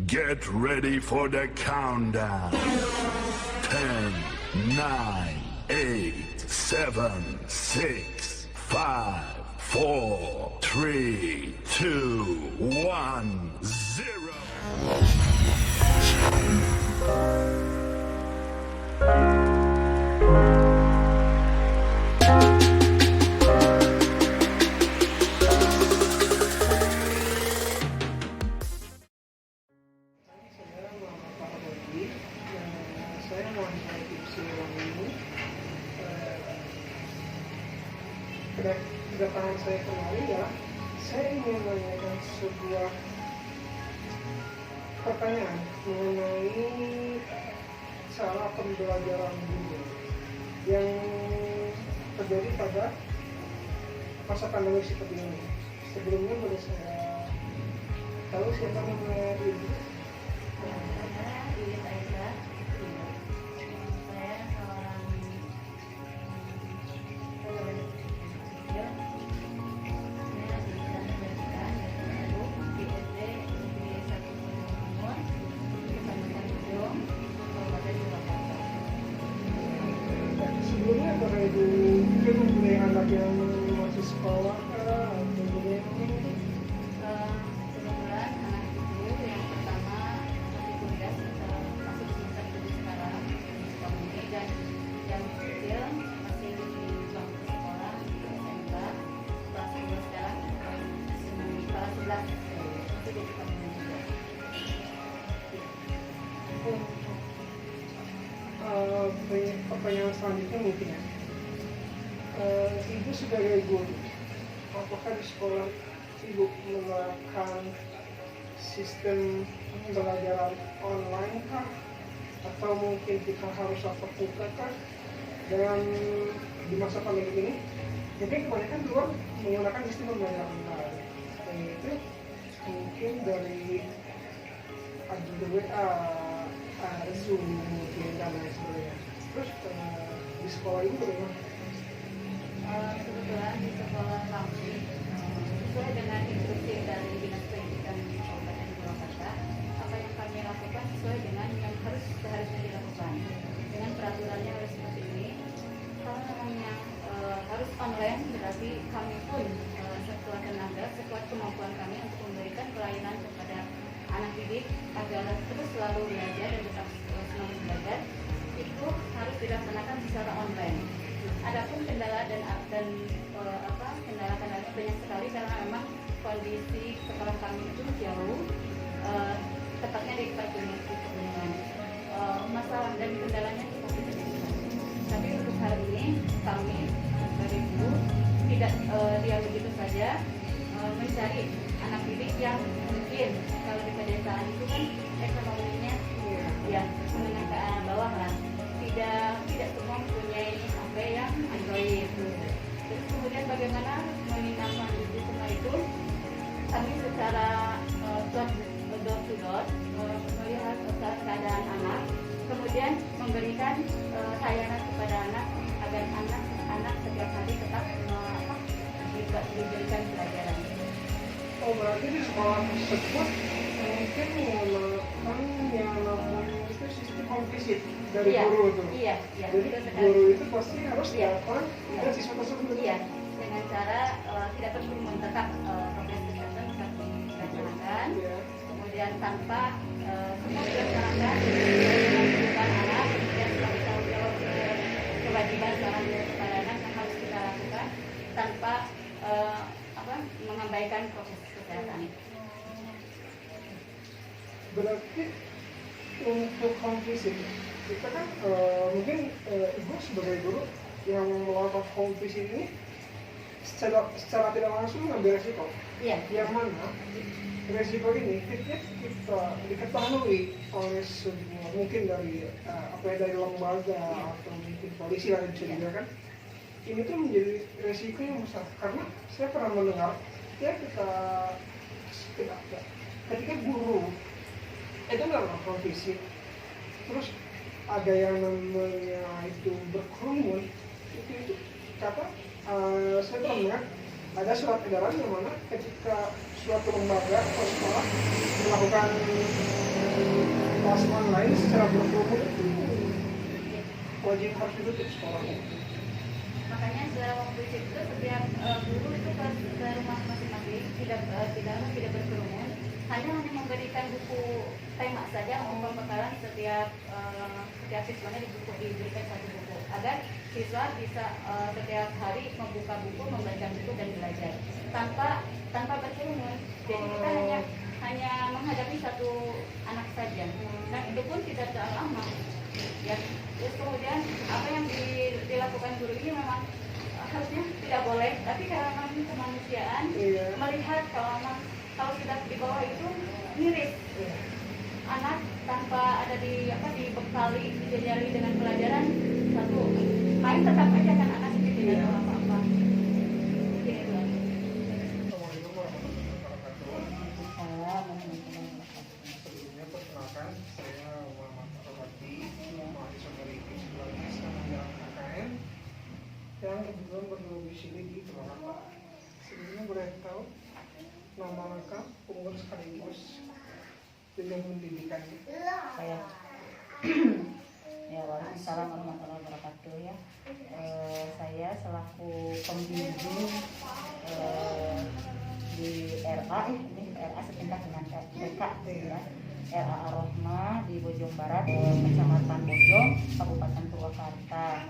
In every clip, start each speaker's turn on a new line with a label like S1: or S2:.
S1: Get ready for the countdown. 10, 9, 8, 7, 6, 5, 4, 3, 2, 1, 0.
S2: Saya mau tips yang ini kedatangan saya kemari ya, saya ingin menanyakan sebuah pertanyaan mengenai cara pembelajaran Google yang terjadi pada masa pandemi seperti ini. Sebelumnya boleh saya tahu siapa namanya Ibu? Sebelumnya apakah Ibu mungkin mempunyai anak yang masih sekolah atau kemudian
S3: kebetulan anak ibu yang pertama masih kuliah masih semester 7 sekarang sekolah ini, dan yang kecil masih di bangku sekolah SMK kelas 2 sekarang, kelas 11 masih di sekolah ini juga.
S2: pertanyaan selanjutnya mungkin ya, Ibu sebagai guru, apakah di sekolah Ibu menerapkan sistem pembelajaran online kah? Atau mungkin kita harus tatap muka kah? Dan di masa pandemi ini, mungkin kebanyakan di luar menggunakan sistem pembelajaran online, yaitu mungkin dari WA, Zoom mungkin dan lain sebagainya. Terus di sekolah Ibu bagaimana?
S3: Kebetulan di sekolah kami sesuai dengan instruksi dari Dinas Pendidikan Kabupaten Purwakarta, apa yang kami lakukan sesuai dengan yang seharusnya dilakukan. Dengan peraturannya harus seperti ini. Kalau namanya harus online, berarti kami pun sekuat tenaga, sekuat kemampuan kami untuk memberikan pelayanan kepada anak didik agar terus selalu belajar dan tetap semangat belajar, itu harus dilaksanakan secara online. Adapun kendala dan kendala-kendalanya banyak sekali karena memang kondisi sekolah kami itu jauh, tepatnya di Pegunungan. Masalah dan kendalanya cukup signifikan. Tapi untuk hal ini kami sebagai guru tidak dia begitu saja mencari anak didik yang mungkin kalau di pedesaan itu kan ekonominya ya menengah ke bawah lah, tidak semua mempunyai HP yang Android. Terus kemudian bagaimana menindaklanjuti semua itu, kami secara door to door melihat keadaan anak, kemudian memberikan layanan kepada anak agar anak setiap hari tetap diberikan pelajaran.
S2: Oh, berarti di sekolah tersebut mungkin menggunakan yang namanya itu sistem home visit dari guru itu.
S3: Iya.
S2: Jadi guru itu pasti harus datang ke siswa tersebut.
S3: Iya, dengan cara tidak berkerumun, tetap proses kesehatan tetap dilaksanakan. Kemudian tanpa semua dilaksanakan dengan kebutuhan anak, kemudian sebagai tanggung jawab kewajiban seorang guru kepada anak yang harus kita lakukan tanpa mengabaikan proses kesehatan.
S2: Berarti untuk home visit kita kan mungkin Ibu sebagai guru yang melakukan home visit ini secara tidak langsung mengambil resiko.
S3: Iya.
S2: Yang mana resiko ini kita diketahui oleh sebuah mungkin dari dari lembaga atau mungkin polisi lah bisa juga kan. Ini tuh menjadi resiko yang besar karena saya pernah mendengar ya ketika guru itu melakukan visit, terus ada yang namanya itu berkerumun, itu kata saya pernah mendengar ada surat edaran yang mana ketika suatu lembaga atau sekolah melakukan kelas online secara berkerumun itu wajib harus ditutup sekolahnya.
S3: Makanya dalam waktu itu setiap guru itu ke rumah masing-masing tidak berkerumun, hanya memberikan buku tema saja untuk pembekalan setiap siswanya diberikan satu buku agar siswa bisa setiap hari membuka buku, membaca buku dan belajar tanpa berkerumun. Jadi kita hanya menghadapi satu anak saja, dan itu pun tidak terlalu lama. Ya, terus kemudian apa yang dilakukan guru ini memang harusnya tidak boleh, tapi karena kemanusiaan melihat kalau sudah di bawah itu miris, anak tanpa ada dibekali, dijajali dengan pelajaran satu main tetap aja kan anak itu tidak tahu apa-apa.
S2: Sebelumnya perkenalkan, saya Muhammad Al-Fatih, mahasiswa dari Psikologi Menjelang KKN yang kebetulan berdomisili di Purwakarta. Sebelumnya boleh tahu nama lengkap, umur sekaligus jenjang pendidikannya.
S4: Saya ya, waalaikumsalam warahmatullahi wabarakatuh ya. Saya selaku pembimbing di RA, ini RA setingkat dengan TK ya. RA Ar-Rahmah di Bojong Barat, Kecamatan Bojong, Kabupaten Purwakarta.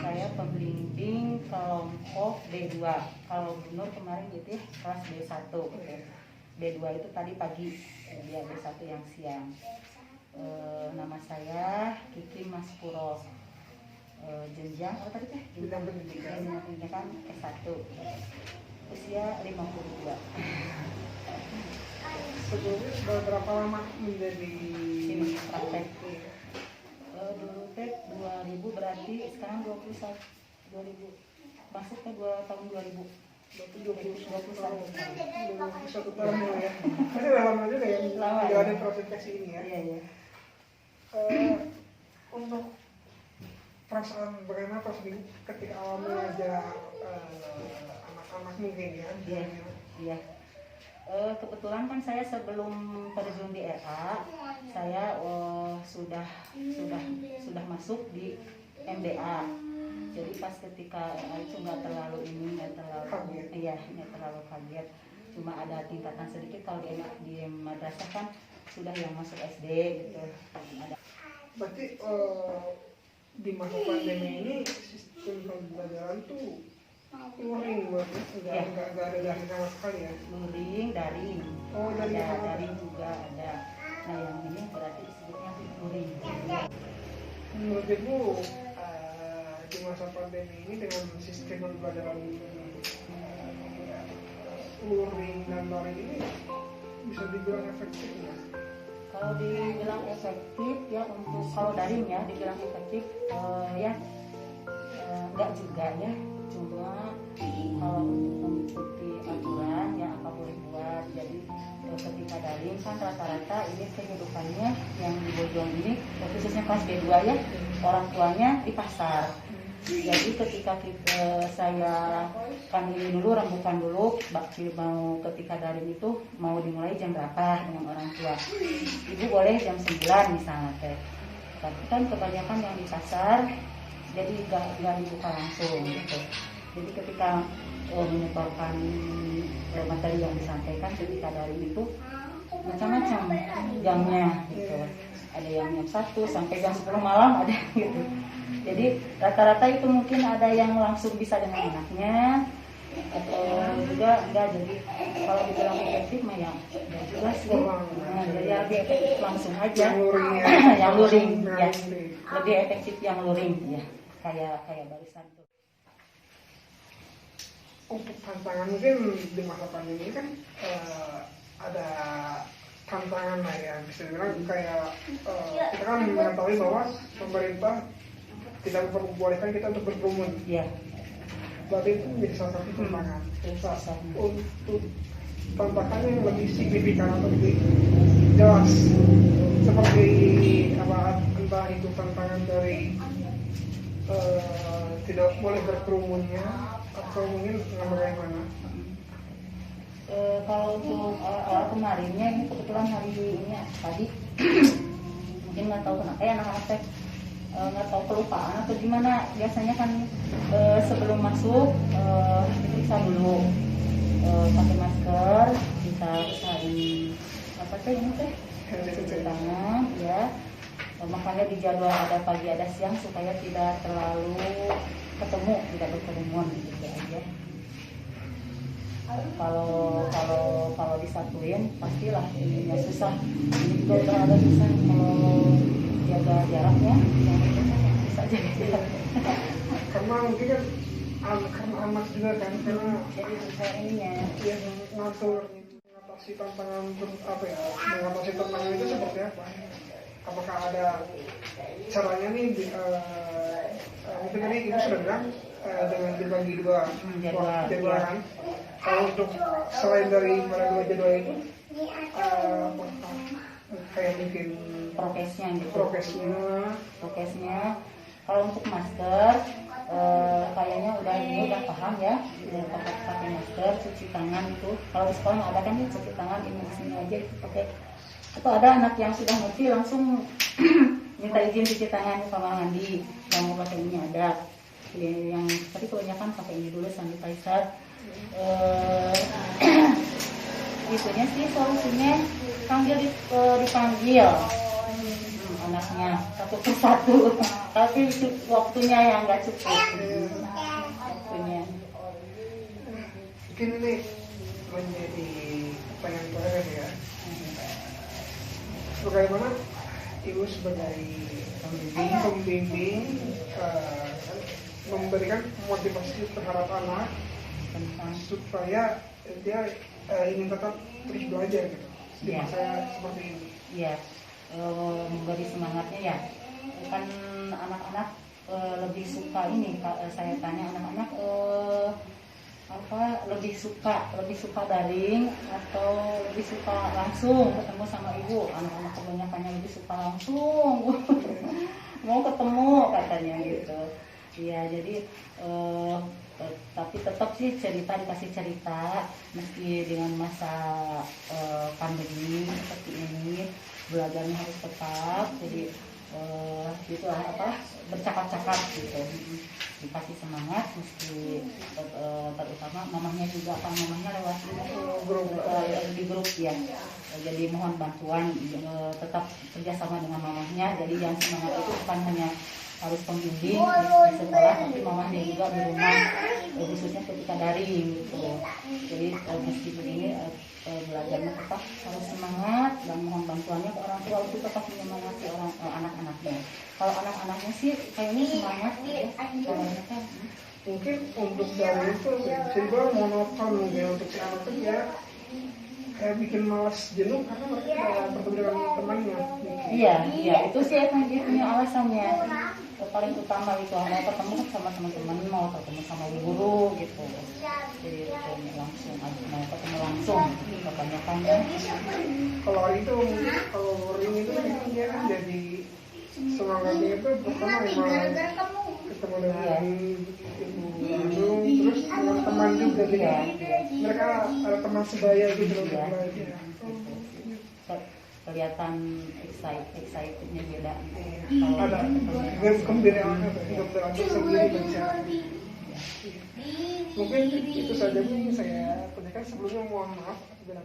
S4: Saya pembimbing kelompok B2. Kalau Nur kemarin gitu ya, kelas B1 gitu. B2 itu tadi pagi, dia B1 yang siang. Nama saya Kiki Mas Puro. Jenjang apa tadi teh?
S2: Jenjang pendidikan
S4: S1. Usia 52.
S2: Sebelumnya sudah berapa lama menjadi
S4: praktek? Dulu teh 2000, berarti sekarang 2000 masuk ke tahun 2000.
S2: 21 tahun ya. Masih lama juga ya. Ada proses tes ini ya.
S4: Iya.
S2: Untuk perasaan bagaimana perasaan ketika awal mengajar anak-anak mungkin ya.
S4: Iya. Kebetulan kan saya sebelum terjun di RA, saya sudah masuk di MDA. Jadi pas ketika itu nggak terlalu kaget. Cuma ada tingkatan sedikit kalau di madrasah kan sudah yang masuk SD gitu. Ada.
S2: Berarti di masa pandemi ini sistem pembelajaran tuh luring banget, nggak ada daring sama sekali ya?
S4: Luring, daring.
S2: Oh,
S4: daring juga ada. Nah yang ini berarti disebutnya luring.
S2: Menurut Ibu, di masa pandemi ini dengan sistem pembelajaran luring dan daring ini bisa dibilang efektif nggak?
S4: Kalau dibilang efektif ya, untuk kalau daring ya dibilang efektif enggak juga ya. Cuma kalau untuk mengikuti aturan ya apa boleh buat. Jadi ketika daring kan rata-rata ini kehidupannya yang di Bojong ini khususnya kelas B2 ya, orang tuanya di pasar. Jadi ketika saya panggil dulu, rembukan dulu, mau ketika daring itu mau dimulai jam berapa dengan orang tua. Ibu boleh jam 9 misalnya teh. Tapi kan kebanyakan yang di pasar, jadi nggak dibuka langsung gitu. Jadi ketika menyebarkan materi yang disampaikan ketika daring itu macam-macam jamnya gitu. Ada yang jam 1 sampai jam 10 malam ada gitu. Jadi rata-rata itu mungkin ada yang langsung bisa dengan anaknya atau juga enggak. Jadi kalau dibilang efektif mah ya enggak juga sih. Jadi lebih efektif langsung aja. Yang luring ya. Lebih efektif yang luring ya. Kayak barusan tuh.
S2: Untuk tantangan mungkin di masa pandemi kan ada tantangan lah ya, bisa dibilang kayak kita kan mengetahui bahwa pemerintah tidak memperbolehkan kita untuk berkerumun.
S4: Iya.
S2: Berarti itu menjadi salah satu tantangan. Untuk tantangan yang lebih signifikan atau lebih jelas seperti apa, entah itu tantangan dari tidak boleh berkerumunnya atau mungkin bagaimana?
S4: Kalau untuk awal kemarinnya ini kebetulan hari ini tadi mungkin nggak tahu kenapa ya anak-anak teh nggak tahu kelupaan atau gimana. Biasanya kan sebelum masuk diperiksa dulu pakai masker, kita usahain apa teh ini teh cuci tangan ya. Makanya di jadwal ada pagi ada siang supaya tidak terlalu ketemu, tidak berkerumun gitu aja. Kalau disatuin pastilah ininya susah. Ini juga udah ada susah kalau jaga jaraknya, yang bisa jaga jarak.
S2: Karena mungkin kan karena anak juga kan, karena
S4: Jadi susah ininya.
S2: yang ngatur mengatasi tantangan apa ya, mengatasi tantangan itu seperti apa? Apakah ada caranya nih? Mungkin tadi ibu sudah bilang dengan dibagi dua jadwal kan. Kalau untuk selain dari dua jadwal itu, kayak mungkin
S4: Prokesnya gitu.
S2: prokesnya.
S4: Kalau untuk masker kayaknya udah paham ya, udah pakai masker, cuci tangan itu. Kalau di sekolah ada kan ya cuci tangan ini sini aja itu pakai. Atau ada anak yang sudah ngerti langsung minta izin cuci tangan di kamar mandi, yang mau pakai ini ada. Yang tapi kebanyakan pakai ini dulu sanitizer. Itunya sih solusinya panggil dipanggil anaknya satu persatu, tapi waktunya yang nggak cukup. Waktunya.
S2: Mungkin ini menjadi pertanyaan terakhir ya. Bagaimana ibu sebagai pembimbing memberikan motivasi terhadap anak supaya dia ingin tetap terus belajar gitu di
S4: Ya.
S2: masa seperti ini.
S4: Iya, memberi semangatnya ya. Kan anak-anak lebih suka ini. Saya tanya anak-anak lebih suka daring atau lebih suka langsung ketemu sama ibu. Anak-anak kebanyakannya lebih suka langsung. Mau ketemu katanya gitu. Iya, jadi tapi tetap sih dikasih cerita meski dengan masa pandemi seperti ini, belajarnya harus tetap. Jadi gitu bercakap-cakap gitu, dikasih semangat meski terutama mamahnya juga, kan mamahnya lewat di grup ya. Jadi mohon bantuan tetap kerjasama dengan mamahnya. Jadi yang semangat itu bukan hanya harus pembimbing di sekolah, tapi mamahnya juga di rumah, khususnya ketika daring gitu. Jadi meski begini belajarnya tetap harus semangat dan mohon bantuannya ke orang tua untuk tetap menyemangati anak-anaknya. Kalau anak-anaknya sih kayaknya semangat ya. Kalau mereka
S2: Mungkin untuk dari itu coba monoton ya untuk si anak itu ya kayak bikin malas jenuh karena mereka bertemu dengan temannya.
S4: iya itu sih yang dia punya alasannya. Paling utama itu mau ketemu sama teman-teman, mau ketemu sama guru gitu. Jadi langsung mau ketemu langsung kebanyakannya.
S2: Kalau itu mungkin kalau ring itu mungkin dia kan jadi semangatnya itu pertama memang ketemu dengan ibu Gunung, terus dengan teman juga gitu. Mereka ada teman sebaya gitu loh belajar.
S4: Kelihatan excitednya beda.
S2: Ada kegembiraan sendiri baca. Mungkin itu saja yang saya tanyakan. Sebelumnya mohon maaf bila